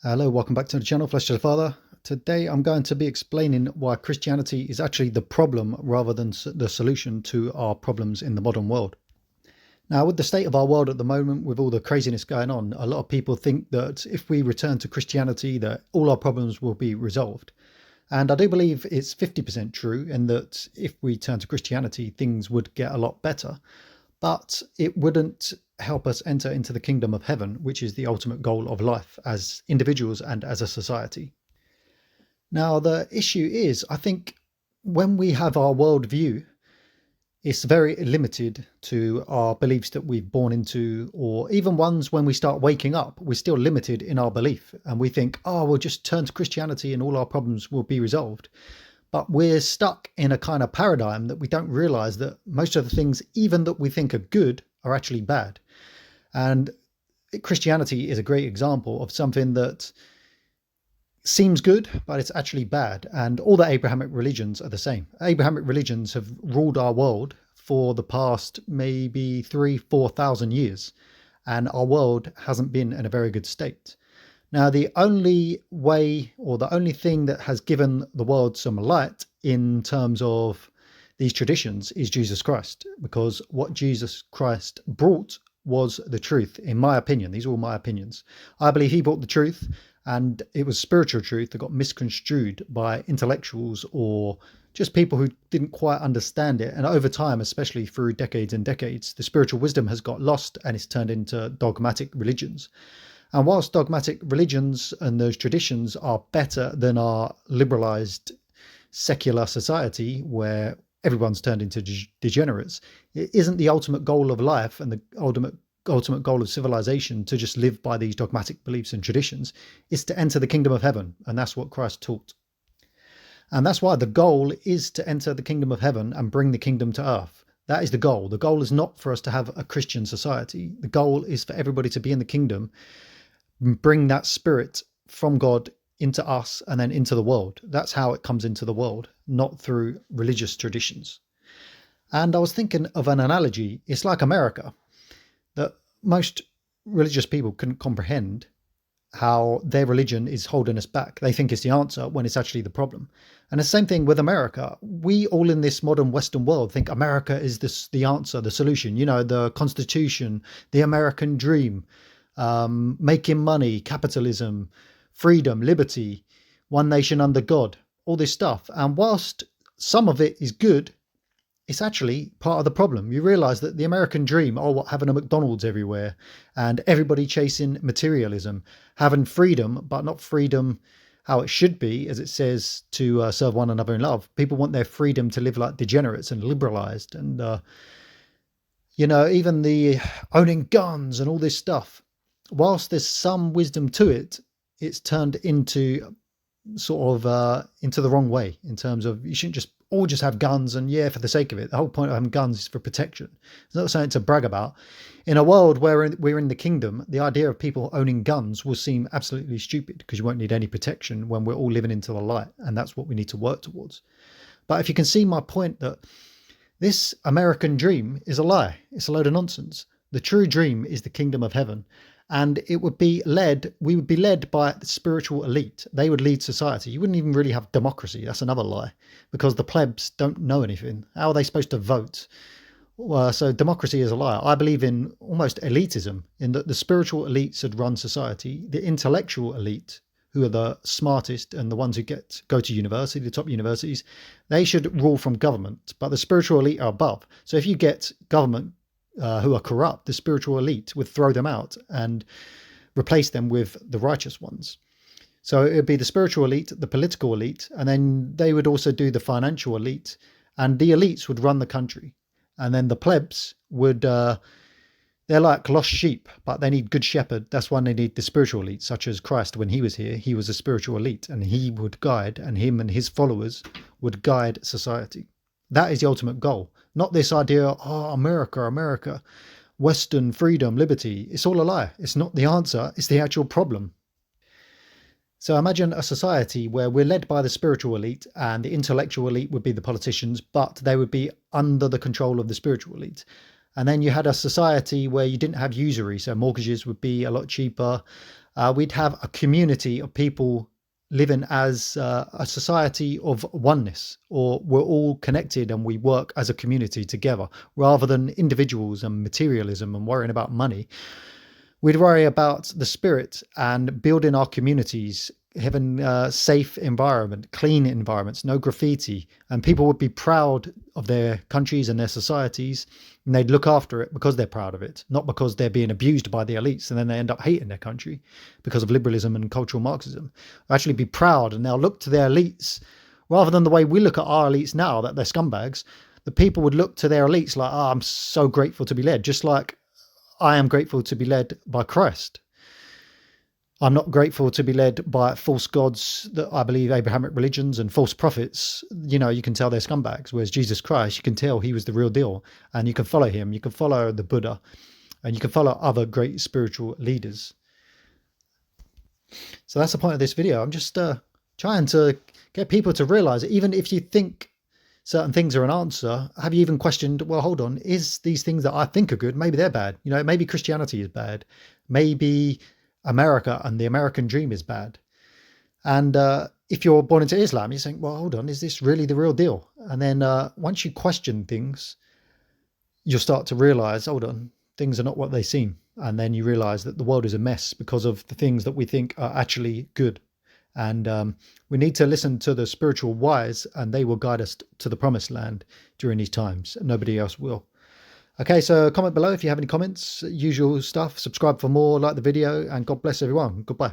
Hello, welcome back to the channel, Flesh to the Father. Today I'm going to be explaining why Christianity is actually the problem rather than the solution to our problems in the modern world. Now, with the state of our world at the moment, with all the craziness going on, a lot of people think that if we return to Christianity, that all our problems will be resolved. And I do believe it's 50% true in that if we turn to Christianity, things would get a lot better. But it wouldn't help us enter into the kingdom of heaven, which is the ultimate goal of life as individuals and as a society. Now, the issue is, I think when we have our worldview, it's very limited to our beliefs that we've born into, or even ones when we start waking up, we're still limited in our belief. And we think, oh, we'll just turn to Christianity and all our problems will be resolved. But we're stuck in a kind of paradigm that we don't realize that most of the things, even that we think are good, are actually bad. And Christianity is a great example of something that seems good, but it's actually bad. And all the Abrahamic religions are the same. Abrahamic religions have ruled our world for the past maybe 4,000 years, and our world hasn't been in a very good state. Now, the only way or the only thing that has given the world some light in terms of these traditions is Jesus Christ, because what Jesus Christ brought was the truth, in my opinion. These are all my opinions. I believe he brought the truth, and it was spiritual truth that got misconstrued by intellectuals or just people who didn't quite understand it. And over time, especially through decades and decades, the spiritual wisdom has got lost and it's turned into dogmatic religions. And whilst dogmatic religions and those traditions are better than our liberalized secular society where everyone's turned into degenerates, it isn't the ultimate goal of life and the ultimate goal of civilization to just live by these dogmatic beliefs and traditions. It's to enter the kingdom of heaven, and that's what Christ taught. And that's why the goal is to enter the kingdom of heaven and bring the kingdom to earth. That is the goal. The goal is not for us to have a Christian society. The goal is for everybody to be in the kingdom, bring that spirit from God into us and then into the world. That's how it comes into the world, not through religious traditions. And I was thinking of an analogy. It's like America, that most religious people couldn't comprehend how their religion is holding us back. They think it's the answer when it's actually the problem. And the same thing with America. We all in this modern Western world think America is the answer, the solution, the Constitution, the American dream, making money, capitalism, freedom, liberty, one nation under God, all this stuff. And whilst some of it is good, it's actually part of the problem. You realize that the American dream, having a McDonald's everywhere and everybody chasing materialism, having freedom, but not freedom how it should be, as it says, to serve one another in love. People want their freedom to live like degenerates and liberalized. And, even the owning guns and all this stuff, whilst there's some wisdom to it, it's turned into into the wrong way in terms of you shouldn't just have guns and for the sake of it. The whole point of having guns is for protection. It's not something to brag about. In a world where we're in the kingdom, the idea of people owning guns will seem absolutely stupid because you won't need any protection when we're all living into the light, and that's what we need to work towards. But if you can see my point, that this American dream is a lie. It's a load of nonsense. The true dream is the kingdom of heaven. And we would be led by the spiritual elite. They would lead society. You wouldn't even really have democracy. That's another lie, because the plebs don't know anything. How are they supposed to vote? So democracy is a lie. I believe in almost elitism, in that the spiritual elites would run society. The intellectual elite, who are the smartest and the ones who go to university, the top universities, they should rule from government. But the spiritual elite are above. So if you get government who are corrupt, the spiritual elite would throw them out and replace them with the righteous ones. So it would be the spiritual elite, the political elite, and then they would also do the financial elite, and the elites would run the country. And then the plebs would, they're like lost sheep, but they need good shepherd. That's why they need the spiritual elite, such as Christ. When he was here, he was a spiritual elite, and he would guide, and him and his followers would guide society. That is the ultimate goal. Not this idea, America, Western freedom, liberty. It's all a lie. It's not the answer. It's the actual problem. So imagine a society where we're led by the spiritual elite, and the intellectual elite would be the politicians, but they would be under the control of the spiritual elite. And then you had a society where you didn't have usury. So mortgages would be a lot cheaper. we'd have a community of people living as a society of oneness, or we're all connected and we work as a community together rather than individuals and materialism and worrying about money. We'd worry about the spirit and building our communities, having a safe environment, clean environments, no graffiti, and people would be proud of their countries and their societies, and they'd look after it because they're proud of it, not because they're being abused by the elites and then they end up hating their country because of liberalism and cultural Marxism. They'll actually be proud and they'll look to their elites rather than the way we look at our elites now, that they're scumbags. The people would look to their elites like, oh, I'm so grateful to be led, just like I am grateful to be led by Christ. I'm not grateful to be led by false gods that I believe Abrahamic religions and false prophets. You know, you can tell they're scumbags. Whereas Jesus Christ, you can tell he was the real deal, and you can follow him. You can follow the Buddha, and you can follow other great spiritual leaders. So that's the point of this video. I'm just trying to get people to realize that even if you think certain things are an answer, have you even questioned, well, hold on, is these things that I think are good, maybe they're bad? You know, maybe Christianity is bad. Maybe America and the American dream is bad. And if you're born into Islam, you think, well, hold on, is this really the real deal? And then once you question things, you'll start to realize, hold on, things are not what they seem. And then you realize that the world is a mess because of the things that we think are actually good. And we need to listen to the spiritual wise, and they will guide us to the promised land during these times. Nobody else will. Okay, so comment below if you have any comments, usual stuff. Subscribe for more, like the video, and God bless everyone. Goodbye.